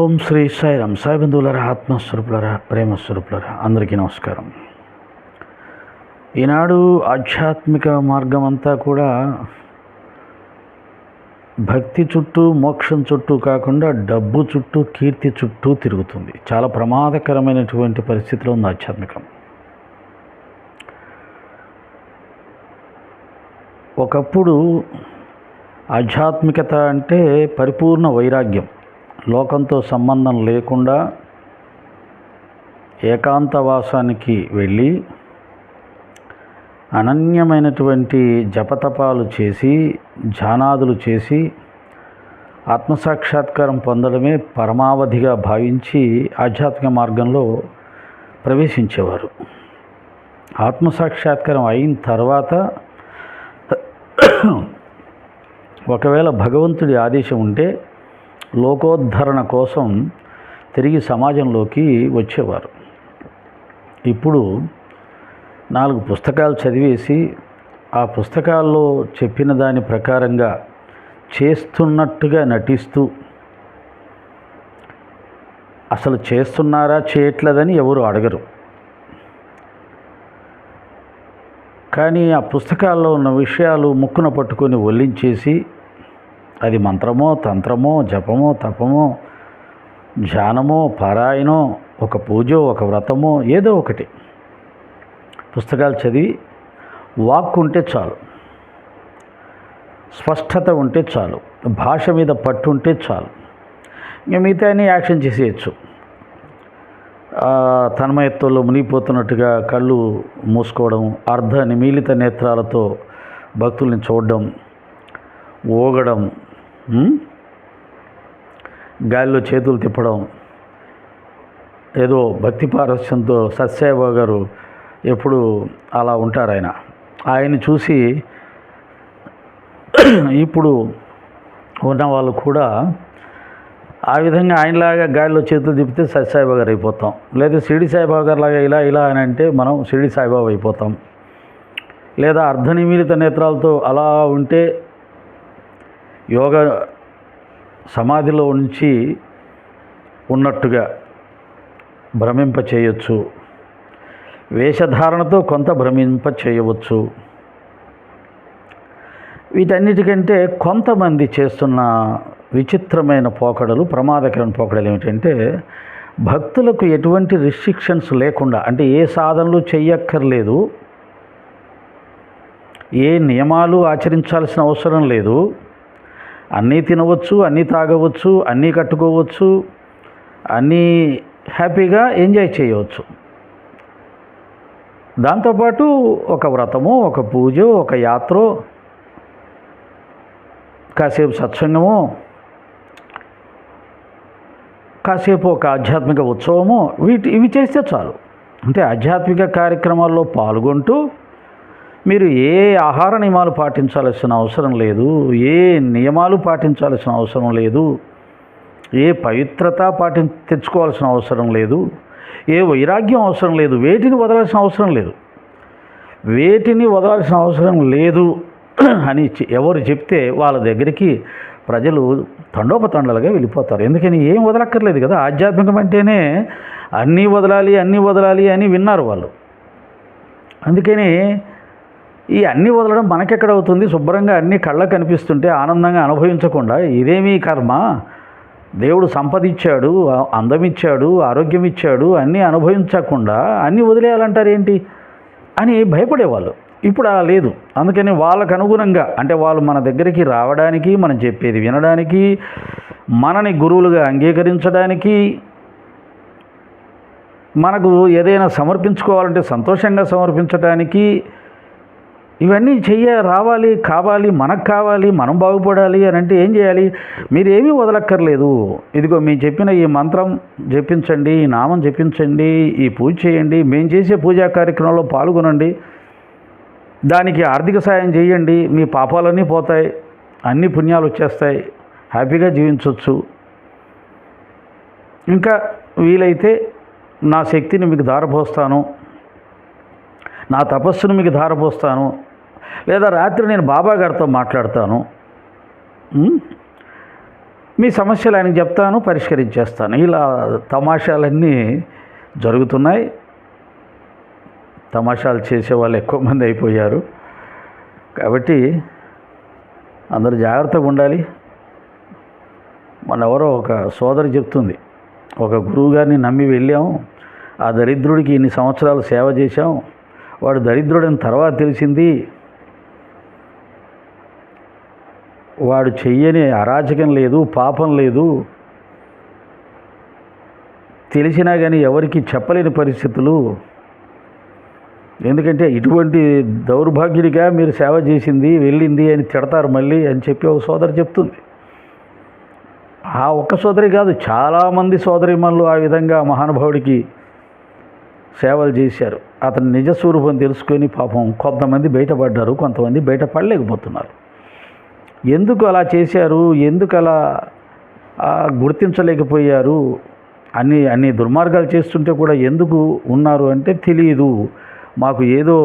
ఓం శ్రీ సాయిరామ్. సాయి బంధువులరా, ఆత్మస్వరూపులరా, ప్రేమస్వరూపులరా, అందరికీ నమస్కారం. ఈనాడు ఆధ్యాత్మిక మార్గం అంతా కూడా భక్తి చుట్టూ, మోక్షం చుట్టూ కాకుండా డబ్బు చుట్టూ, కీర్తి చుట్టూ తిరుగుతుంది. చాలా ప్రమాదకరమైనటువంటి పరిస్థితిలో ఉంది ఆధ్యాత్మికం. ఒకప్పుడు ఆధ్యాత్మికత అంటే పరిపూర్ణ వైరాగ్యం, లోకంతో సంబంధం లేకుండా ఏకాంతవాసానికి వెళ్ళి అనన్యమైనటువంటి జపతపాలు చేసి, ధ్యానాదులు చేసి ఆత్మసాక్షాత్కారం పొందడమే పరమావధిగా భావించి ఆధ్యాత్మిక మార్గంలో ప్రవేశించేవారు. ఆత్మసాక్షాత్కారం అయిన తర్వాత ఒకవేళ భగవంతుడి ఆదేశం ఉంటే లోకోద్ధరణ కోసం తిరిగి సమాజంలోకి వచ్చేవారు. ఇప్పుడు 4 పుస్తకాలు చదివేసి ఆ పుస్తకాల్లో చెప్పిన దాని ప్రకారంగా చేస్తున్నట్టుగా నటిస్తూ, అసలు చేస్తున్నారా చేయట్లేదని ఎవరు అడగరు. కానీ ఆ పుస్తకాల్లో ఉన్న విషయాలు ముక్కున పట్టుకొని ఒల్లించేసి, అది మంత్రమో, తంత్రమో, జపమో, తపమో, ధ్యానమో, పారాయణో, ఒక పూజో, ఒక వ్రతమో, ఏదో ఒకటి పుస్తకాలు చదివి వాక్కు ఉంటే చాలు, స్పష్టత ఉంటే చాలు, భాష మీద పట్టు ఉంటే చాలు, ఇంకా మిగతాన్ని యాక్షన్ చేసేయచ్చు. తన్మయత్వంలో మునిగిపోతున్నట్టుగా కళ్ళు మూసుకోవడం, అర్ధ నిమీలిత నేత్రాలతో భక్తుల్ని చూడడం, ఊగడం, గాలిలో చేతులు తిప్పడం, ఏదో భక్తి పారస్యంతో సత్యసాయిబాబా గారు ఎప్పుడు అలా ఉంటారు. ఆయన్ని చూసి ఇప్పుడు ఉన్నవాళ్ళు కూడా ఆ విధంగా ఆయనలాగా గాలిలో చేతులు తిప్పితే సత్యసాయిబాబా గారు అయిపోతాం, లేదా షిరిడి సాయిబాబా గారు లాగా ఇలా అని అంటే మనం షిరిడి సాయిబాబా అయిపోతాం, లేదా అర్ధనిమీలిత నేత్రాలతో అలా ఉంటే యోగ సమాధిలో నుంచి ఉన్నట్టుగా భ్రమింప చేయవచ్చు, వేషధారణతో కొంత భ్రమింప చేయవచ్చు. వీటన్నిటికంటే కొంతమంది చేస్తున్న విచిత్రమైన పోకడలు, ప్రమాదకరమైన పోకడలు ఏమిటంటే, భక్తులకు ఎటువంటి రిస్ట్రిక్షన్స్ లేకుండా, అంటే ఏ సాధనలు చెయ్యక్కర్లేదు, ఏ నియమాలు ఆచరించాల్సిన అవసరం లేదు, అన్నీ తినవచ్చు, అన్నీ తాగవచ్చు, అన్నీ కట్టుకోవచ్చు, అన్నీ హ్యాపీగా ఎంజాయ్ చేయవచ్చు. దాంతోపాటు ఒక వ్రతమో, ఒక పూజో, ఒక యాత్రో, కాసేపు సత్సంగమో, కాసేపు ఒక ఆధ్యాత్మిక ఉత్సవమో, ఇవి చేస్తే చాలు. అంటే ఆధ్యాత్మిక కార్యక్రమాల్లో పాల్గొంటూ మీరు ఏ ఆహార నియమాలు పాటించాల్సిన అవసరం లేదు, ఏ నియమాలు పాటించాల్సిన అవసరం లేదు, ఏ పవిత్రత తెచ్చుకోవాల్సిన అవసరం లేదు, ఏ వైరాగ్యం అవసరం లేదు, వేటిని వదలాల్సిన అవసరం లేదు. వేటిని వదలాల్సిన అవసరం లేదు అని ఎవరు చెప్తే వాళ్ళ దగ్గరికి ప్రజలు తండోపతండాలుగా వెళ్ళిపోతారు. ఎందుకని ఏం వదలక్కర్లేదు కదా. ఆధ్యాత్మికం అంటేనే అన్నీ వదలాలి, అన్నీ వదలాలి అని విన్నారు వాళ్ళు. అందుకని ఈ అన్నీ వదలడం మనకెక్కడ అవుతుంది? శుభ్రంగా అన్నీ కళ్ళకు కనిపిస్తుంటే ఆనందంగా అనుభవించకుండా ఇదేమీ కర్మ, దేవుడు సంపద ఇచ్చాడు, అందం ఇచ్చాడు, ఆరోగ్యం ఇచ్చాడు, అన్నీ అనుభవించకుండా అన్నీ వదిలేయాలంటారు ఏంటి అని భయపడేవాళ్ళు. ఇప్పుడు అలా లేదు. అందుకని వాళ్ళకు అనుగుణంగా, అంటే వాళ్ళు మన దగ్గరికి రావడానికి, మనం చెప్పేది వినడానికి, మనని గురువులుగా అంగీకరించడానికి, మనకు ఏదైనా సమర్పించుకోవాలంటే సంతోషంగా సమర్పించడానికి, ఇవన్నీ రావాలి, కావాలి, మనకు కావాలి, మనం బాగుపడాలి అని అంటే ఏం చేయాలి? మీరు ఏమీ వదలక్కర్లేదు. ఇదిగో మేము చెప్పిన ఈ మంత్రం జపించండి, ఈ నామం జపించండి, ఈ పూజ చేయండి, మేము చేసే పూజా కార్యక్రమంలో పాల్గొనండి, దానికి ఆర్థిక సాయం చేయండి, మీ పాపాలన్నీ పోతాయి, అన్ని పుణ్యాలు వచ్చేస్తాయి, హ్యాపీగా జీవించవచ్చు. ఇంకా వీలైతే నా శక్తిని మీకు ధారపోస్తాను, నా తపస్సును మీకు ధారపోస్తాను, లేదా రాత్రి నేను బాబా గారితో మాట్లాడతాను, మీ సమస్యలు ఆయనకు చెప్తాను, పరిష్కరించేస్తాను. ఇలా తమాషాలన్నీ జరుగుతున్నాయి. తమాషాలు చేసేవాళ్ళు ఎక్కువ మంది అయిపోయారు. కాబట్టి అందరూ జాగ్రత్తగా ఉండాలి. ఎవరో ఒక సోదరి చెప్తుంది, ఒక గురువు గారిని నమ్మి వెళ్ళాం, ఆ దరిద్రుడికి ఇన్ని సంవత్సరాలు సేవ చేశాం, వాడు దరిద్రుడని తర్వాత తెలిసింది, వాడు చెయ్యని అరాచకం లేదు, పాపం లేదు, తెలిసినా కానీ ఎవరికి చెప్పలేని పరిస్థితులు. ఎందుకంటే ఇటువంటి దౌర్భాగ్యుడిగా మీరు సేవ చేసింది వెళ్ళింది అని తిడతారు మళ్ళీ అని చెప్పి ఒక సోదరి చెప్తుంది. ఆ ఒక్క సోదరి కాదు, చాలామంది సోదరిమణులు ఆ విధంగా మహానుభావుడికి సేవలు చేశారు. అతని నిజస్వరూపం తెలుసుకొని పాపం కొంతమంది బయటపడ్డారు, కొంతమంది బయటపడలేకపోతున్నారు. ఎందుకు అలా చేశారు, ఎందుకు అలా గుర్తించలేకపోయారు, అన్ని దుర్మార్గాలు చేస్తుంటే కూడా ఎందుకు ఉన్నారు అంటే తెలియదు. మాకు ఏదో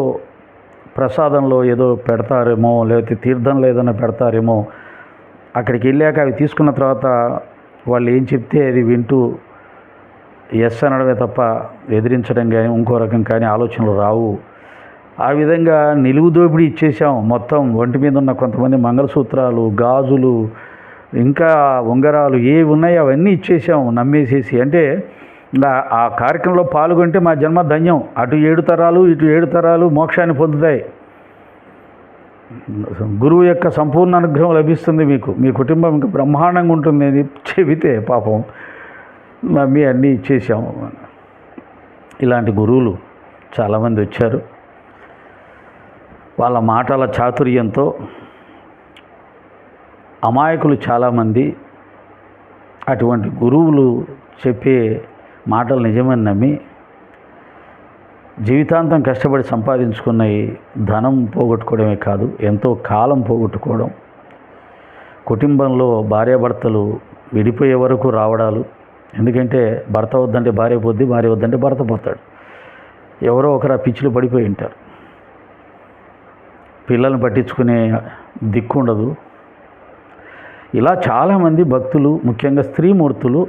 ప్రసాదంలో ఏదో పెడతారేమో, లేకపోతే తీర్థంలో ఏదైనా పెడతారేమో, అక్కడికి వెళ్ళాక అవి తీసుకున్న తర్వాత వాళ్ళు ఏం చెప్తే అది వింటూ ఎస్ అనడమే తప్ప ఎదిరించడం కానీ ఇంకో రకం కానీ ఆలోచనలు రావు. ఆ విధంగా నిలువు దోపిడీ ఇచ్చేసాం. మొత్తం ఒంటి మీద ఉన్న కొంతమంది మంగళసూత్రాలు, గాజులు, ఇంకా ఉంగరాలు ఏవి ఉన్నాయో అవన్నీ ఇచ్చేసాం నమ్మేసేసి. అంటే ఆ కార్యక్రమంలో పాల్గొంటే మా జన్మ ధన్యం, అటు 7 తరాలు ఇటు 7 తరాలు మోక్షాన్ని పొందుతాయి. గురువు యొక్క సంపూర్ణ అనుగ్రహం లభిస్తుంది మీకు, మీ కుటుంబం ఇంకా బ్రహ్మాండంగా ఉంటుంది అని చెబితే పాపం నమ్మి అన్నీ ఇచ్చేసాము. ఇలాంటి గురువులు చాలామంది వచ్చారు. వాళ్ళ మాటల చాతుర్యంతో అమాయకులు చాలామంది అటువంటి గురువులు చెప్పే మాటలు నిజమని నమ్మి జీవితాంతం కష్టపడి సంపాదించుకున్న ఈ ధనం పోగొట్టుకోవడమే కాదు, ఎంతో కాలం పోగొట్టుకోవడం, కుటుంబంలో భార్యాభర్తలు విడిపోయే వరకు రావడాలు. ఎందుకంటే భర్త వద్దంటే భార్య పోద్ది, భార్య వద్దంటే భర్త పోతాడు. ఎవరో ఒకరు ఆ పిచ్చిలు పడిపోయి ఉంటారు. పిల్లల్ని పట్టించుకునే దిక్కు ఉండదు. ఇలా చాలామంది భక్తులు, ముఖ్యంగా స్త్రీమూర్తులు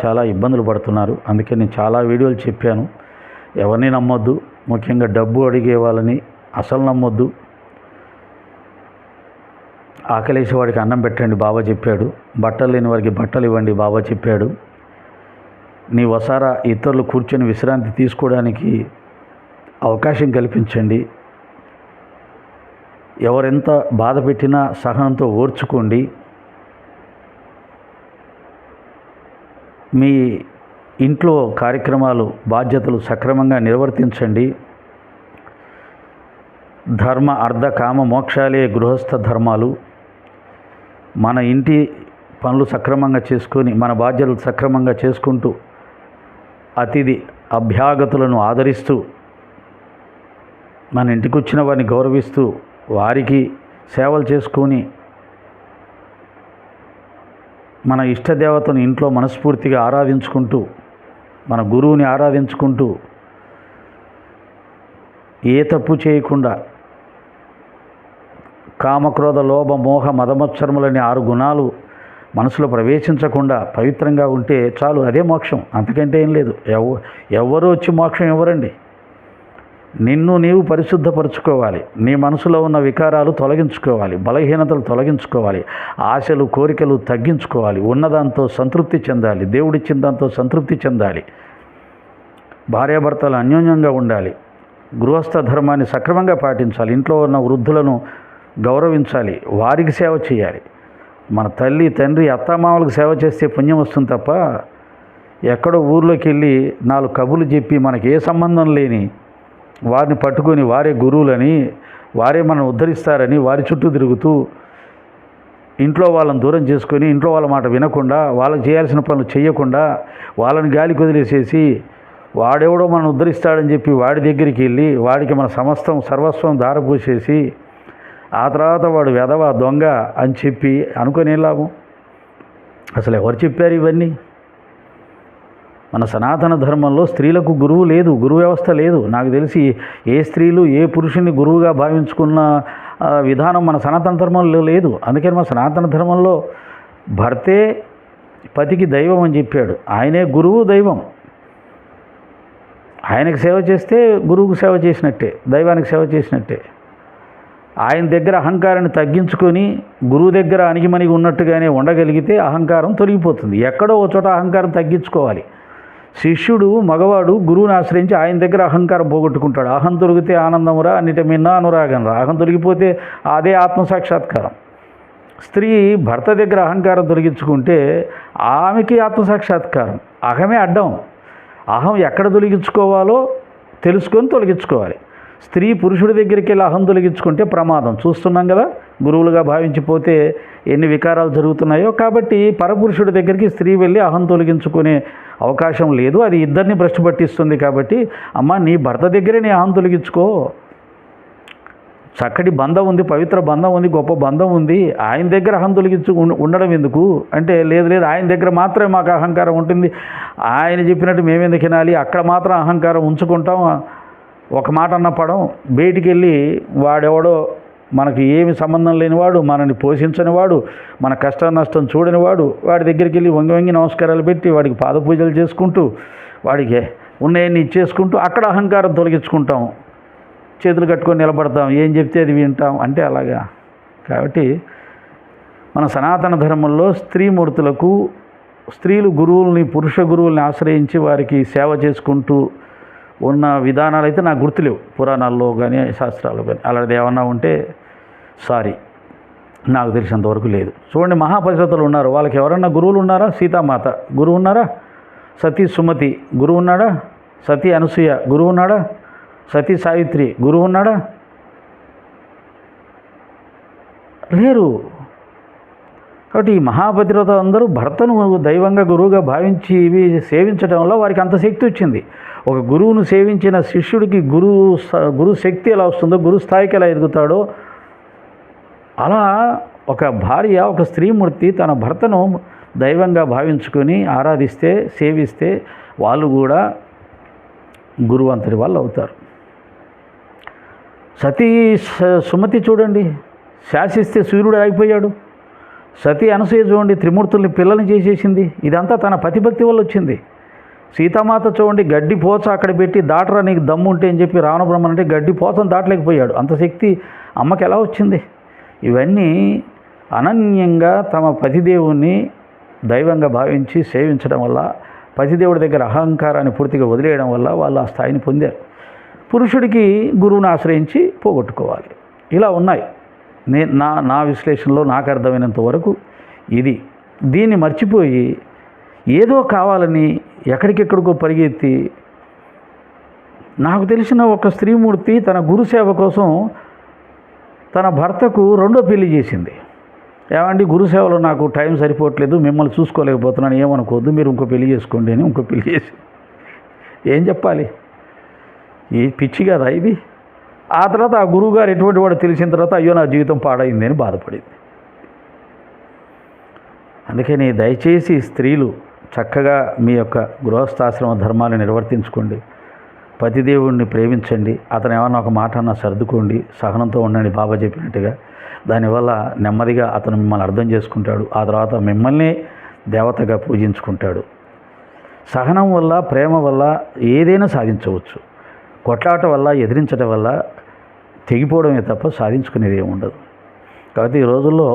చాలా ఇబ్బందులు పడుతున్నారు. అందుకే నేను చాలా వీడియోలు చెప్పాను, ఎవరిని నమ్మొద్దు, ముఖ్యంగా డబ్బు అడిగే వాళ్ళని అసలు నమ్మొద్దు. ఆకలేసే వాడికి అన్నం పెట్టండి బాబా చెప్పాడు, బట్టలు లేని వారికి బట్టలు ఇవ్వండి బాబా చెప్పాడు. నీ వసారా ఇతరులు కూర్చొని విశ్రాంతి తీసుకోవడానికి అవకాశం కల్పించండి. ఎవరెంత బాధ పెట్టినా సహనంతో ఓర్చుకోండి. మీ ఇంట్లో కార్యక్రమాలు, బాధ్యతలు సక్రమంగా నిర్వర్తించండి. ధర్మ అర్థ కామ మోక్షాలే గృహస్థ ధర్మాలు. మన ఇంటి పనులు సక్రమంగా చేసుకొని, మన బాధ్యతలు సక్రమంగా చేసుకుంటూ, అతిథి అభ్యాగతులను ఆదరిస్తూ, మన ఇంటికి వచ్చిన వారిని గౌరవిస్తూ, వారికి సేవలు చేసుకొని, మన ఇష్టదేవతను ఇంట్లో మనస్ఫూర్తిగా ఆరాధించుకుంటూ, మన గురువుని ఆరాధించుకుంటూ, ఏ తప్పు చేయకుండా, కామక్రోధ లోభ మోహ మదమత్సరములని 6 గుణాలు మనసులో ప్రవేశించకుండా పవిత్రంగా ఉంటే చాలు, అదే మోక్షం. అంతకంటే ఏం లేదు. ఎవరు వచ్చి మోక్షం ఇవ్వరండి. నిన్ను నీవు పరిశుద్ధపరచుకోవాలి, నీ మనసులో ఉన్న వికారాలు తొలగించుకోవాలి, బలహీనతలు తొలగించుకోవాలి, ఆశలు కోరికలు తగ్గించుకోవాలి, ఉన్నదాంతో సంతృప్తి చెందాలి, దేవుడిచ్చిన దాంతో సంతృప్తి చెందాలి, భార్యాభర్తలు అన్యోన్యంగా ఉండాలి, గృహస్థ ధర్మాన్ని సక్రమంగా పాటించాలి, ఇంట్లో ఉన్న వృద్ధులను గౌరవించాలి, వారికి సేవ చేయాలి. మన తల్లి తండ్రి అత్తమామలకు సేవ చేస్తే పుణ్యం వస్తుంది తప్ప, ఎక్కడో ఊర్లోకి వెళ్ళి 4 కబుర్లు చెప్పి మనకి ఏ సంబంధం లేని వారిని పట్టుకొని వారే గురువులని, వారే మనం ఉద్ధరిస్తారని వారి చుట్టూ తిరుగుతూ, ఇంట్లో వాళ్ళని దూరం చేసుకొని, ఇంట్లో వాళ్ళ మాట వినకుండా, వాళ్ళకి చేయాల్సిన పనులు చేయకుండా, వాళ్ళని గాలికి వదిలేసేసి, వాడెవడో మనం ఉద్ధరిస్తాడని చెప్పి వాడి దగ్గరికి వెళ్ళి వాడికి మన సమస్తం సర్వస్వం దారపోసేసి, ఆ తర్వాత వాడు వెధవ దొంగ అని చెప్పి అనుకునే లాభం. అసలు ఎవరు చెప్పారు ఇవన్నీ? మన సనాతన ధర్మంలో స్త్రీలకు గురువు లేదు, గురువు వ్యవస్థ లేదు. నాకు తెలిసి ఏ స్త్రీలు ఏ పురుషుని గురువుగా భావించుకున్న విధానం మన సనాతన ధర్మంలో లేదు. అందుకని మన సనాతన ధర్మంలో భర్తే పతికి దైవం అని చెప్పాడు. ఆయనే గురువు, దైవం. ఆయనకు సేవ చేస్తే గురువుకు సేవ చేసినట్టే, దైవానికి సేవ చేసినట్టే. ఆయన దగ్గర అహంకారాన్ని తగ్గించుకొని గురువు దగ్గర అణిగిమణిగి ఉన్నట్టుగానే ఉండగలిగితే అహంకారం తొలగిపోతుంది. ఎక్కడో ఒక చోట అహంకారం తగ్గించుకోవాలి. శిష్యుడు మగవాడు గురువుని ఆశ్రయించి ఆయన దగ్గర అహంకారం పోగొట్టుకుంటాడు. అహం తొలిగితే ఆనందమురా, అన్నిటి మిన్నా అనురాగం రా. అహం తొలగిపోతే అదే ఆత్మసాక్షాత్కారం. స్త్రీ భర్త దగ్గర అహంకారం తొలగించుకుంటే ఆమెకి ఆత్మసాక్షాత్కారం. అహమే అడ్డం. అహం ఎక్కడ తొలగించుకోవాలో తెలుసుకొని తొలగించుకోవాలి. స్త్రీ పురుషుడి దగ్గరికి వెళ్ళి అహం తొలగించుకుంటే ప్రమాదం. చూస్తున్నాం కదా, గురువులుగా భావించిపోతే ఎన్ని వికారాలు జరుగుతున్నాయో. కాబట్టి పరపురుషుడి దగ్గరికి స్త్రీ వెళ్ళి అహం తొలగించుకునే అవకాశం లేదు. అది ఇద్దరిని భ్రష్టు పట్టిస్తుంది. కాబట్టి అమ్మ, నీ భర్త దగ్గరే నీ అహం తొలగించుకో. చక్కటి బంధం ఉంది, పవిత్ర బంధం ఉంది, గొప్ప బంధం ఉంది. ఆయన దగ్గర అహం తొలగించు ఉండడం ఎందుకు అంటే, లేదు ఆయన దగ్గర మాత్రమే మాకు అహంకారం ఉంటుంది, ఆయన చెప్పినట్టు మేమెందుకు వినాలి, అక్కడ మాత్రం అహంకారం ఉంచుకుంటాం. ఒక మాట అన్నపడం, బయటికి వెళ్ళి వాడెవడో మనకి ఏమి సంబంధం లేనివాడు, మనని పోషించనివాడు, మన కష్ట నష్టం చూడనివాడు, వాడి దగ్గరికి వెళ్ళి వంగి వంగి నమస్కారాలు పెట్టి వాడికి పాదపూజలు చేసుకుంటూ వాడికి ఉన్నాయన్ని ఇచ్చేసుకుంటూ అక్కడ అహంకారం తొలగించుకుంటాం. చేతులు కట్టుకొని నిలబడతాం, ఏం చెప్తే అది వింటాం అంటే అలాగా. కాబట్టి మన సనాతన ధర్మంలో స్త్రీమూర్తులకు, స్త్రీలు గురువుల్ని, పురుష గురువుల్ని ఆశ్రయించి వారికి సేవ చేసుకుంటూ ఉన్న విధానాలు అయితే నాకు గుర్తులేవు, పురాణాల్లో కానీ శాస్త్రాల్లో కానీ. అలాంటిది ఏమన్నా ఉంటే సారీ, నాకు తెలిసినంతవరకు లేదు. చూడండి, మహాపతివ్రతలు ఉన్నారు, వాళ్ళకి ఎవరన్నా గురువులు ఉన్నారా? సీతామాత గురువు ఉన్నారా? సతీ సుమతి గురువు ఉన్నాడా? సతీ అనసూయ గురువు ఉన్నాడా? సతీ సావిత్రి గురువు ఉన్నాడా? లేరు. కాబట్టి ఈ మహాపతివ్రత అందరూ భర్తను దైవంగా గురువుగా భావించి ఇవి సేవించడం వల్ల వారికి అంత శక్తి వచ్చింది. ఒక గురువును సేవించిన శిష్యుడికి గురు శక్తి ఎలా వస్తుందో, గురు స్థాయికి ఎలా ఎదుగుతాడో, అలా ఒక భార్య, ఒక స్త్రీమూర్తి తన భర్తను దైవంగా భావించుకొని ఆరాధిస్తే, సేవిస్తే వాళ్ళు కూడా గురువు అంతటి వాళ్ళు అవుతారు. సతీ సుమతి చూడండి, శాసిస్తే సూర్యుడు ఆగిపోయాడు. సతీ అనసూయ చూడండి, త్రిమూర్తుల్ని పిల్లల్ని చేసేసింది. ఇదంతా తన పతిభక్తి వల్ల వచ్చింది. సీతామాత చూడండి, గడ్డి పోచ అక్కడ పెట్టి దాటరా నీకు దమ్ము ఉంటే అని చెప్పి రావణ బ్రహ్మన్ అంటే గడ్డి పోచను దాటలేకపోయాడు. అంత శక్తి అమ్మకి ఎలా వచ్చింది? ఇవన్నీ అనన్యంగా తమ పతిదేవుణ్ణి దైవంగా భావించి సేవించడం వల్ల, పతిదేవుడి దగ్గర అహంకారాన్ని పూర్తిగా వదిలేయడం వల్ల వాళ్ళు ఆ స్థాయిని పొందారు. పురుషుడికి గురువుని ఆశ్రయించి పోగొట్టుకోవాలి. ఇలా ఉన్నాయి. నా విశ్లేషణలో నాకు అర్థమైనంత వరకు ఇది. దీన్ని మర్చిపోయి ఏదో కావాలని ఎక్కడికెక్కడికో పరిగెత్తి, నాకు తెలిసిన ఒక స్త్రీమూర్తి తన గురుసేవ కోసం తన భర్తకు రెండో పెళ్లి చేసింది. ఏమండి, గురుసేవలో నాకు టైం సరిపోవట్లేదు, మిమ్మల్ని చూసుకోలేకపోతున్నాను, ఏమనుకోవద్దు, మీరు ఇంకో పెళ్లి చేసుకోండి అని ఇంకో పెళ్లి చేసి, ఏం చెప్పాలి? ఈ పిచ్చి కదా ఇది. ఆ తర్వాత ఆ గురువుగారు ఎటువంటి వాడు తెలిసిన తర్వాత అయ్యో నా జీవితం పాడైంది అని బాధపడింది. అందుకని దయచేసి స్త్రీలు చక్కగా మీ యొక్క గృహస్థాశ్రమ ధర్మాన్ని నిర్వర్తించుకోండి, పతిదేవుడిని ప్రేమించండి, అతను ఏమన్నా ఒక మాట అన్నా సర్దుకోండి, సహనంతో ఉండండి బాబా చెప్పినట్టుగా. దానివల్ల నెమ్మదిగా అతను మిమ్మల్ని అర్థం చేసుకుంటాడు. ఆ తర్వాత మిమ్మల్ని దేవతగా పూజించుకుంటాడు. సహనం వల్ల, ప్రేమ వల్ల ఏదైనా సాధించవచ్చు. కొట్లాట వల్ల, ఎదిరించడం వల్ల తెగిపోవడమే తప్ప సాధించుకునేది ఏమి ఉండదు. కాబట్టి ఈ రోజుల్లో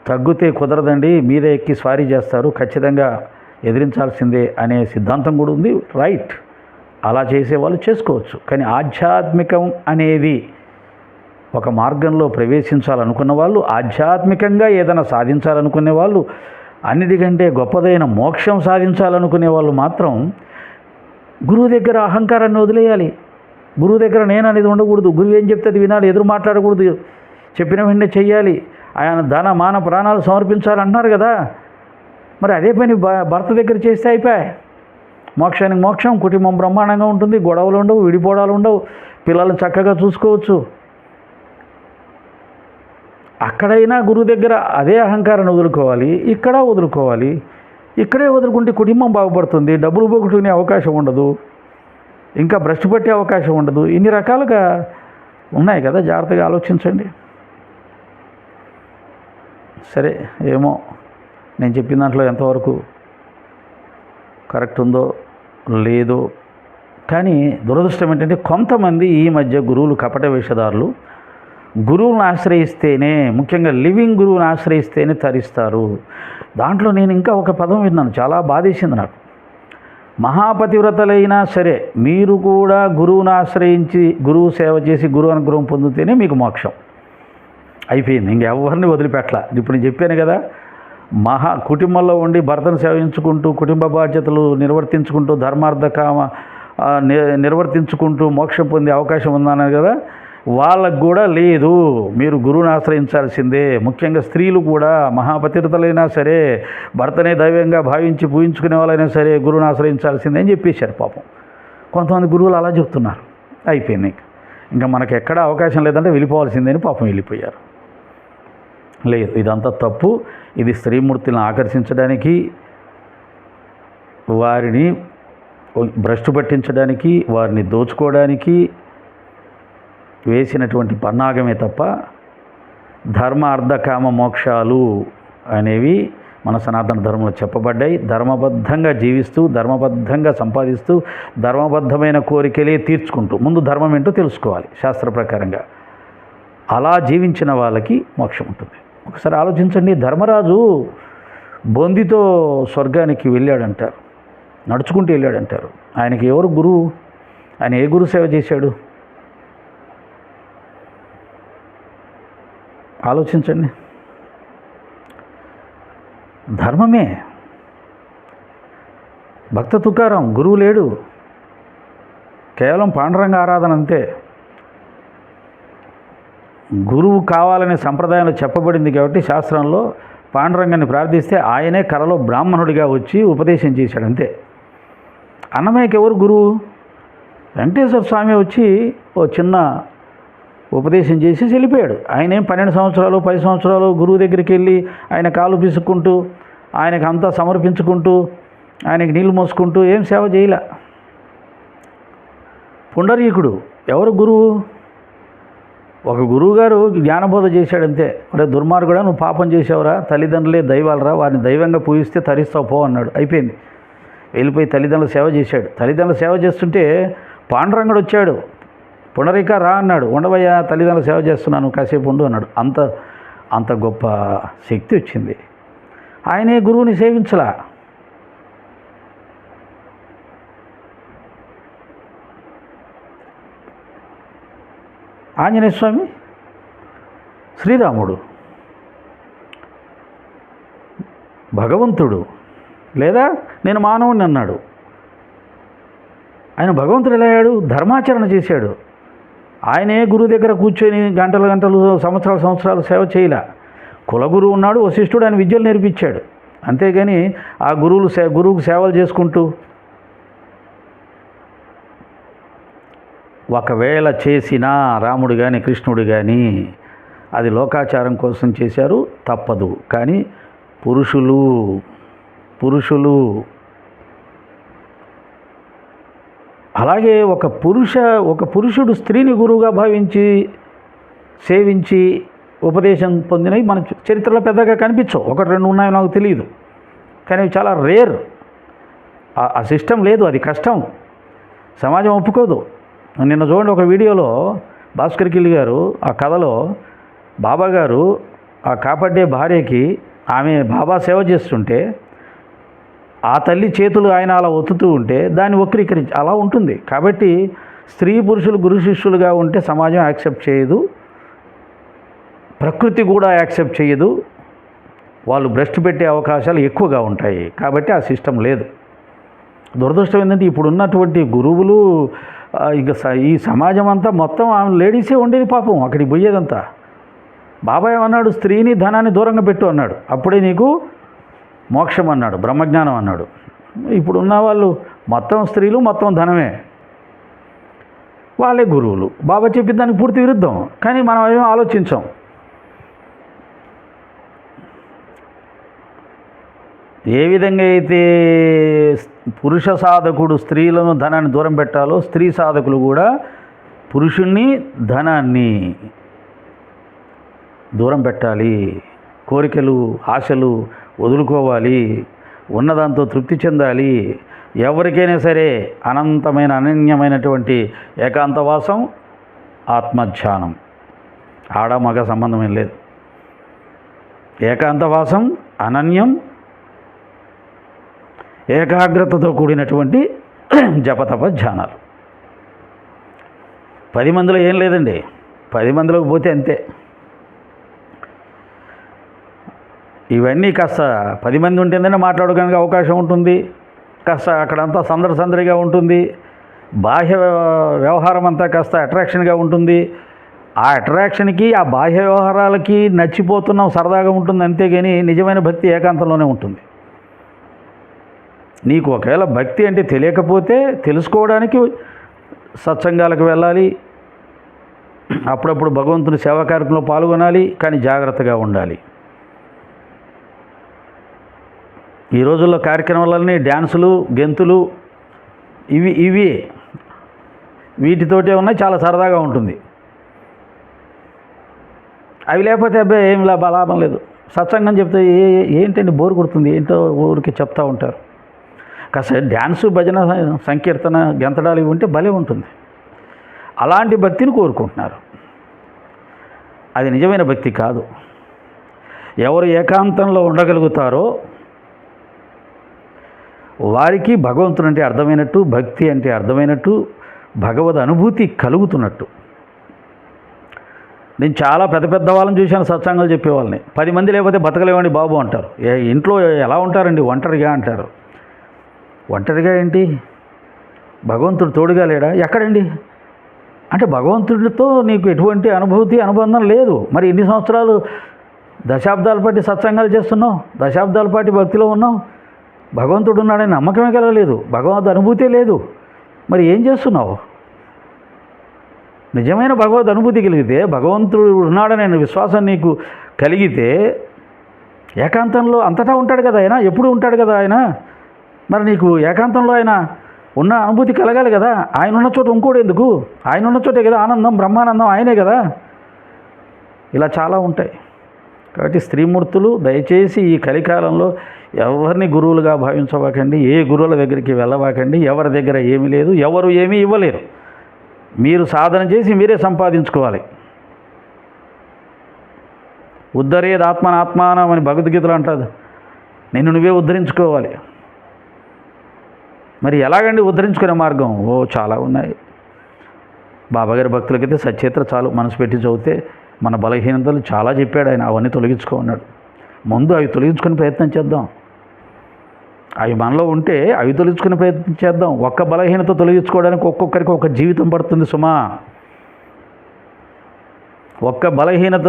తగ్గితే కుదరదండి, మీదే ఎక్కి స్వారీ చేస్తారు, ఖచ్చితంగా ఎదిరించాల్సిందే అనే సిద్ధాంతం కూడా ఉంది. రైట్, అలా చేసేవాళ్ళు చేసుకోవచ్చు. కానీ ఆధ్యాత్మికం అనేది ఒక మార్గంలో ప్రవేశించాలనుకున్న వాళ్ళు, ఆధ్యాత్మికంగా ఏదైనా సాధించాలనుకునే వాళ్ళు, అన్నిటికంటే గొప్పదైన మోక్షం సాధించాలనుకునే వాళ్ళు మాత్రం గురువు దగ్గర అహంకారాన్ని వదిలేయాలి. గురువు దగ్గర నేను అనేది ఉండకూడదు. గురువు ఏం చెప్తే అది వినాలి, ఎదురు మాట్లాడకూడదు, చెప్పిన వెంటనే చెయ్యాలి, ఆయన ధన మాన ప్రాణాలు సమర్పించాలంటున్నారు కదా. మరి అదే పని భర్త దగ్గర చేస్తే అయిపోయాయి. మోక్షానికి మోక్షం, కుటుంబం బ్రహ్మాండంగా ఉంటుంది, గొడవలు ఉండవు, విడిపోవడాలు ఉండవు, పిల్లల్ని చక్కగా చూసుకోవచ్చు. అక్కడైనా గురువు దగ్గర అదే అహంకారాన్ని వదులుకోవాలి, ఇక్కడ వదులుకోవాలి. ఇక్కడే వదులుకుంటే కుటుంబం బాగుపడుతుంది, డబ్బులు పోగొట్టుకునే అవకాశం ఉండదు, ఇంకా భ్రష్టు పట్టే అవకాశం ఉండదు. ఇన్ని రకాలుగా ఉన్నాయి కదా, జాగ్రత్తగా ఆలోచించండి. సరే, ఏమో నేను చెప్పిన దాంట్లో ఎంతవరకు కరెక్ట్ ఉందో లేదో. కానీ దురదృష్టం ఏంటంటే కొంతమంది ఈ మధ్య గురువులు కపట వేషధారులు గురువులను ఆశ్రయిస్తేనే, ముఖ్యంగా లివింగ్ గురువుని ఆశ్రయిస్తేనే తరిస్తారు. దాంట్లో నేను ఇంకా ఒక పదం విన్నాను, చాలా బాధేసింది నాకు. మహాపతివ్రతలైనా సరే మీరు కూడా గురువుని ఆశ్రయించి గురువు సేవ చేసి గురువు అనుగ్రహం పొందితేనే మీకు మోక్షం. అయిపోయింది, ఇంకెవరిని వదిలిపెట్టలా. ఇప్పుడు నేను చెప్పాను కదా, కుటుంబంలో ఉండి భర్తను సేవించుకుంటూ కుటుంబ బాధ్యతలు నిర్వర్తించుకుంటూ ధర్మార్థ కామ నిర్వర్తించుకుంటూ మోక్షం పొందే అవకాశం ఉందన్నారు కదా, వాళ్ళకు కూడా లేదు. మీరు గురువుని ఆశ్రయించాల్సిందే. ముఖ్యంగా స్త్రీలు కూడా మహాపతివ్రతలైనా సరే భర్తనే దైవంగా భావించి పూజించుకునే వాళ్ళైనా సరే గురువుని ఆశ్రయించాల్సిందే అని చెప్పేశారు. పాపం కొంతమంది గురువులు అలా చెప్తున్నారు. అయిపోయింది, ఇంకా మనకు ఎక్కడ అవకాశం లేదంటే వెళ్ళిపోవాల్సిందే అని పాపం వెళ్ళిపోయారు. లేదు, ఇదంతా తప్పు. ఇది స్త్రీమూర్తులను ఆకర్షించడానికి, వారిని భ్రష్టు పట్టించడానికి, వారిని దోచుకోవడానికి వేసినటువంటి పన్నాగమే తప్ప ధర్మ అర్థ కామ మోక్షాలు అనేవి మన సనాతన ధర్మంలో చెప్పబడ్డాయి. ధర్మబద్ధంగా జీవిస్తూ ధర్మబద్ధంగా సంపాదిస్తూ ధర్మబద్ధమైన కోరికలే తీర్చుకుంటూ ముందు ధర్మం ఏంటో తెలుసుకోవాలి శాస్త్ర ప్రకారంగా. అలా జీవించిన వాళ్ళకి మోక్షం ఉంటుంది. ఒకసారి ఆలోచించండి, ధర్మరాజు బొందితో స్వర్గానికి వెళ్ళాడంటారు, నడుచుకుంటూ వెళ్ళాడంటారు. ఆయనకి ఎవరు గురువు? ఆయన ఏ గురు సేవ చేశాడు? ఆలోచించండి. ధర్మమే. భక్త తుకారం గురువు లేడు, కేవలం పాండురంగ ఆరాధన అంతే. గురువు కావాలనే సంప్రదాయంలో చెప్పబడింది కాబట్టి శాస్త్రంలో పాండురంగాన్ని ప్రార్థిస్తే ఆయనే కలలో బ్రాహ్మణుడిగా వచ్చి ఉపదేశం చేశాడు అంతే. అన్నమయ్యకి ఎవరు గురువు? వెంకటేశ్వర స్వామి వచ్చి ఓ చిన్న ఉపదేశం చేసి వెళ్ళిపోయాడు. ఆయన ఏం 12 సంవత్సరాలు 10 సంవత్సరాలు గురువు దగ్గరికి వెళ్ళి ఆయన కాలు పిసుక్కుంటూ ఆయనకు అంతా సమర్పించుకుంటూ ఆయనకి నీళ్లు మోసుకుంటూ ఏం సేవ చేయలే. పుండరీకుడు ఎవరు గురువు? ఒక గురువుగారు జ్ఞానబోధ చేశాడంతే. ఒరే దుర్మార్గుడా, నువ్వు పాపం చేసావురా, తల్లిదండ్రులే దైవాలరా, వారిని దైవంగా పూజిస్తే తరిస్తావు పో అన్నాడు. అయిపోయింది, వెళ్ళిపోయి తల్లిదండ్రుల సేవ చేశాడు. తల్లిదండ్రుల సేవ చేస్తుంటే పాండురంగుడు వచ్చాడు, పుండరీక రా అన్నాడు. ఉండవయ్యా, తల్లిదండ్రుల సేవ చేస్తున్నాను, కాసేపు ఉండు అన్నాడు. అంత గొప్ప శక్తి వచ్చింది. ఆయనే గురువుని సేవించలా. ఆంజనేయ స్వామి, శ్రీరాముడు, భగవంతుడు, లేదా నేను మానవుని అన్నాడు. ఆయన భగవంతుడు ఎలా అయ్యాడు? ధర్మాచరణ చేశాడు. ఆయనే గురువు దగ్గర కూర్చొని గంటలు గంటలు సంవత్సరాలు సేవ చేయలే. కులగురువు ఉన్నాడు, వశిష్ఠుడు ఆయన విద్యలు నేర్పించాడు. అంతేగాని ఆ గురువుకు సేవలు చేసుకుంటూ ఒకవేళ చేసినా రాముడు కానీ కృష్ణుడు కానీ అది లోకాచారం కోసం చేశారు, తప్పదు. కానీ పురుషులు అలాగే ఒక పురుషుడు స్త్రీని గురువుగా భావించి సేవించి ఉపదేశం పొందినవి మన చరిత్రలో పెద్దగా కనిపించవు. 1-2 ఉన్నాయో నాకు తెలియదు, కానీ అవి చాలా రేర్. ఆ సిస్టమ్ లేదు, అది కష్టం, సమాజం ఒప్పుకోదు. నిన్న చూడండి, ఒక వీడియోలో భాస్కర్ కిల్లి గారు ఆ కథలో బాబా గారు ఆ కాపాడే భార్యకి ఆమె బాబా సేవ చేస్తుంటే ఆ తల్లి చేతులు ఆయన అలా ఒత్తుతూ ఉంటే దాన్ని వక్రీకరించి అలా ఉంటుంది. కాబట్టి స్త్రీ పురుషులు గురు శిష్యులుగా ఉంటే సమాజం యాక్సెప్ట్ చేయదు, ప్రకృతి కూడా యాక్సెప్ట్ చేయదు. వాళ్ళు భ్రష్టు పెట్టే అవకాశాలు ఎక్కువగా ఉంటాయి. కాబట్టి ఆ సిస్టమ్ లేదు. దురదృష్టం ఏంటంటే ఇప్పుడున్నటువంటి గురువులు ఇక ఈ సమాజం అంతా మొత్తం ఆమె లేడీసే ఉండేది. పాపం అక్కడికి పోయేదంతా. బాబాయ్ అన్నాడు, స్త్రీని ధనాన్ని దూరంగా పెట్టు అన్నాడు, అప్పుడే నీకు మోక్షం అన్నాడు, బ్రహ్మజ్ఞానం అన్నాడు. ఇప్పుడున్న వాళ్ళు మొత్తం స్త్రీలు మొత్తం ధనమే, వాళ్ళే గురువులు. బాబా చెప్పిన దానికి పూర్తి విరుద్ధం. కానీ మనం ఏమో ఆలోచించాం. ఏ విధంగా అయితే పురుష సాధకుడు స్త్రీలను ధనాన్ని దూరం పెట్టాలో స్త్రీ సాధకులు కూడా పురుషుణ్ణి ధనాన్ని దూరం పెట్టాలి. కోరికలు ఆశలు వదులుకోవాలి, ఉన్నదాంతో తృప్తి చెందాలి. ఎవరికైనా సరే అనంతమైన అనన్యమైనటువంటి ఏకాంతవాసం, ఆత్మధ్యానం. ఆడ మగ సంబంధం ఏం లేదు. ఏకాంతవాసం, అనన్యం, ఏకాగ్రతతో కూడినటువంటి జపతప ధ్యానాలు. 10 మందిలో ఏం లేదండి. 10 మందిలోకి పోతే అంతే. ఇవన్నీ కాస్త 10 మంది ఉంటుందనే మాట్లాడుకోవడానికి అవకాశం ఉంటుంది. కాస్త అక్కడంతా సందడిగా ఉంటుంది. బాహ్య వ్యవహారం అంతా కాస్త అట్రాక్షన్గా ఉంటుంది. ఆ అట్రాక్షన్కి, ఆ బాహ్య వ్యవహారాలకి నచ్చిపోతున్నాం, సరదాగా ఉంటుంది. అంతేగాని నిజమైన భక్తి ఏకాంతంలోనే ఉంటుంది. నీకు ఒకవేళ భక్తి అంటే తెలియకపోతే తెలుసుకోవడానికి సత్సంగాలకు వెళ్ళాలి, అప్పుడప్పుడు భగవంతుని సేవా కార్యక్రమంలో పాల్గొనాలి, కానీ జాగ్రత్తగా ఉండాలి. ఈ రోజుల్లో కార్యక్రమాలన్నీ డ్యాన్సులు, గెంతులు ఇవి వీటితోటే ఉన్నాయి. చాలా సరదాగా ఉంటుంది. అవి లేకపోతే అబ్బాయి ఏం లాభం లేదు. సత్సంగం చెప్తే ఏంటండి బోరు కొడుతుంది, ఏంటో ఊరికి చెప్తూ ఉంటారు. కాస్త డ్యాన్సు, భజన, సంకీర్తన, గెంతడాలు ఇవి ఉంటే భలే ఉంటుంది. అలాంటి భక్తిని కోరుకుంటున్నారు. అది నిజమైన భక్తి కాదు. ఎవరు ఏకాంతంలో ఉండగలుగుతారో వారికి భగవంతుడు అంటే అర్థమైనట్టు, భక్తి అంటే అర్థమైనట్టు, భగవద్ అనుభూతి కలుగుతున్నట్టు. నేను చాలా పెద్ద వాళ్ళని చూశాను సత్సంగాలు చెప్పేవాళ్ళని. 10 మంది లేకపోతే బతకలేవండి బాబు అంటారు. ఇంట్లో ఎలా ఉంటారండి? ఒంటరిగా అంటారు. ఒంటరిగా ఏంటి? భగవంతుడు తోడుగా లేడా? ఎక్కడండి అంటే భగవంతుడితో నీకు ఎటువంటి అనుబంధం లేదు. మరి ఎన్ని సంవత్సరాలు, దశాబ్దాల పాటు సత్సంగాలు చేస్తున్నావు, దశాబ్దాల పాటు భక్తిలో ఉన్నావు, భగవంతుడు ఉన్నాడని నమ్మకమే కలగలేదు, భగవద్ అనుభూతే లేదు. మరి ఏం చేస్తున్నావు? నిజమైన భగవద్ అనుభూతి కలిగితే, భగవంతుడు ఉన్నాడనే విశ్వాసం నీకు కలిగితే, ఏకాంతంలో అంతటా ఉంటాడు కదా ఆయన, ఎప్పుడు ఉంటాడు కదా ఆయన. మరి నీకు ఏకాంతంలో ఆయన ఉన్న అనుభూతి కలగాలి కదా. ఆయన ఉన్న చోట ఇంకోటి ఎందుకు? ఆయన ఉన్న చోటే కదా ఆనందం, బ్రహ్మానందం ఆయనే కదా. ఇలా చాలా ఉంటాయి. కాబట్టి స్త్రీమూర్తులు దయచేసి ఈ కలికాలంలో ఎవరిని గురువులుగా భావించవాకండి, ఏ గురువుల దగ్గరికి వెళ్ళవాకండి. ఎవరి దగ్గర ఏమీ లేదు, ఎవరు ఏమీ ఇవ్వలేరు. మీరు సాధన చేసి మీరే సంపాదించుకోవాలి. ఉద్ధరేది ఆత్మనాత్మానం అని భగవద్గీతలో అంటుంది. నిన్ను నువ్వే ఉద్ధరించుకోవాలి. మరి ఎలాగండి ఉద్ధరించుకునే మార్గం? చాలా ఉన్నాయి. బాబాగారి భక్తులకైతే సచేత్ర చాలు, మనసు పెట్టి చదివితే మన బలహీనతలు చాలా చెప్పాడు ఆయన. అవన్నీ తొలగించుకోన్నాడు. ముందు అవి తొలగించుకునే ప్రయత్నం చేద్దాం. అవి మనలో ఉంటే అవి తొలగించుకునే ప్రయత్నం చేద్దాం. ఒక్క బలహీనత తొలగించుకోవడానికి ఒక్కొక్కరికి ఒక జీవితం పడుతుంది సుమా. ఒక్క బలహీనత,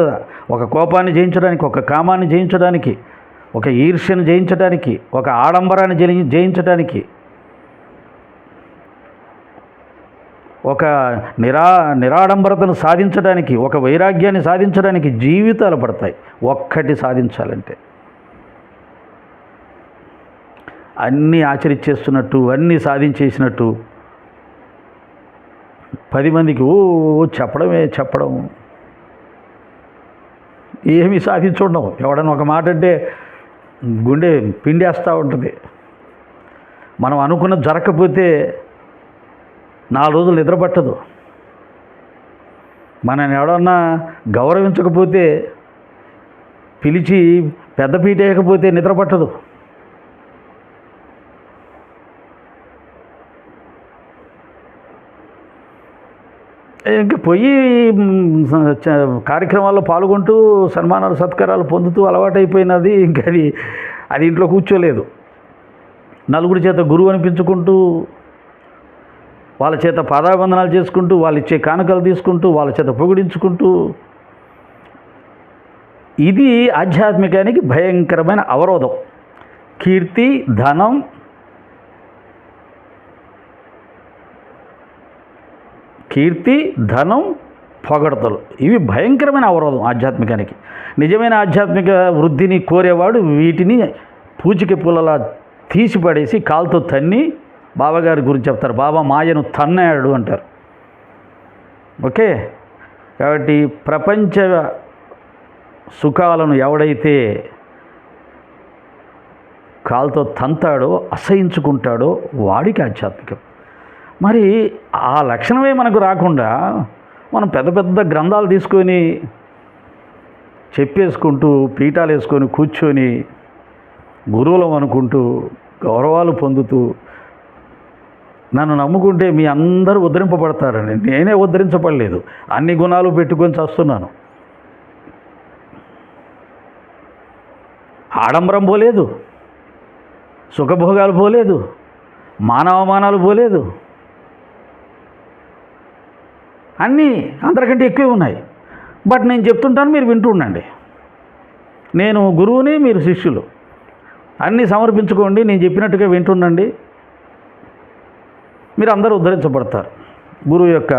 ఒక కోపాన్ని జయించడానికి, ఒక కామాన్ని జయించడానికి, ఒక ఈర్ష్యను జయించడానికి, ఒక ఆడంబరాన్ని జయించడానికి, ఒక నిరాడంబరతను సాధించడానికి, ఒక వైరాగ్యాన్ని సాధించడానికి జీవితాలు పడతాయి. ఒక్కటి సాధించాలంటే అన్నీ ఆచరించేస్తున్నట్టు, అన్నీ సాధించేసినట్టు 10 మందికి చెప్పడం ఏమీ సాధించుండవు. ఎవడన్నా ఒక మాట అంటే గుండె పిండేస్తూ ఉంటుంది. మనం అనుకున్నది జరగకపోతే 4 రోజులు నిద్రపట్టదు. మనని ఎవడన్నా గౌరవించకపోతే, పిలిచి పెద్దపీట వేయకపోతే నిద్రపట్టదు. ఇంక పోయి కార్యక్రమాల్లో పాల్గొంటూ సన్మానాలు సత్కారాలు పొందుతూ అలవాటైపోయినది. ఇంకా అది ఇంట్లో కూర్చోలేదు. నలుగురి చేత గురువు అనిపించుకుంటూ, వాళ్ళ చేత పాదాబంధనాలు చేసుకుంటూ, వాళ్ళు ఇచ్చే కానుకలు తీసుకుంటూ, వాళ్ళ చేత పొగిడించుకుంటూ, ఇది ఆధ్యాత్మికానికి భయంకరమైన అవరోధం. కీర్తి, ధనం, పొగడతలు ఇవి భయంకరమైన అవరోధం ఆధ్యాత్మికానికి. నిజమైన ఆధ్యాత్మిక వృద్ధిని కోరేవాడు వీటిని పూచిక పూలలా తీసిపడేసి కాలుతో తన్ని బాబాగారి గురించి చెప్తారు. బాబా మాయను తన్నాడు అంటారు. ఓకే. కాబట్టి ప్రపంచ సుఖాలను ఎవడైతే కాలుతో తంతాడో అసహించుకుంటాడో వాడికి ఆధ్యాత్మికం. మరి ఆ లక్షణమే మనకు రాకుండా మనం పెద్ద పెద్ద గ్రంథాలు తీసుకొని చెప్పేసుకుంటూ పీఠాలు వేసుకొని కూర్చొని గురువులం అనుకుంటూ గౌరవాలు పొందుతూ నన్ను నమ్ముకుంటే మీ అందరూ ఉద్ధరింపబడతారని నేనే ఉద్ధరించబడలేదు. అన్ని గుణాలు పెట్టుకొని చస్తున్నాను. ఆడంబరం పోలేదు, సుఖభోగాలు పోలేదు, మానవమానాలు పోలేదు, అన్నీ అందరికంటే ఎక్కువే ఉన్నాయి. బట్ నేను చెప్తుంటాను, మీరు వింటూ ఉండండి. నేను గురువుని, మీరు శిష్యులు. అన్నీ సమర్పించుకోండి, నేను చెప్పినట్టుగా వింటుండండి. మీరు అందరూ ఉద్ధరించబడతారు గురువు యొక్క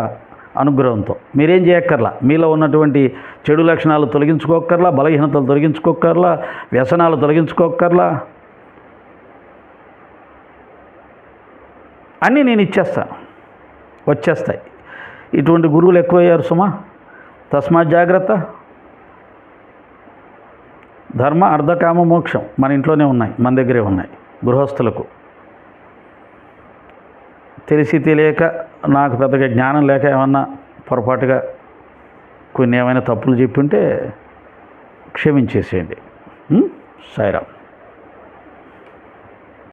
అనుగ్రహంతో. మీరేం చేయక్కర్లా. మీలో ఉన్నటువంటి చెడు లక్షణాలు తొలగించుకోక్కర్లా, బలహీనతలు తొలగించుకోక్కర్లా, వ్యసనాలు తొలగించుకోక్కర్లా. అన్నీ నేను ఇచ్చేస్తాను, వచ్చేస్తాయి. ఇటువంటి గురువులు ఎక్కువయ్యారు సుమా. తస్మాత్ జాగ్రత్త. ధర్మ అర్ధకామ మోక్షం మన ఇంట్లోనే ఉన్నాయి, మన దగ్గరే ఉన్నాయి. గృహస్థులకు తెలిసి తెలియక, నాకు పెద్దగా జ్ఞానం లేక ఏమన్నా పొరపాటుగా కొన్ని ఏమైనా తప్పులు చెప్పుంటే క్షమించేసేయండి. సాయిరామ్.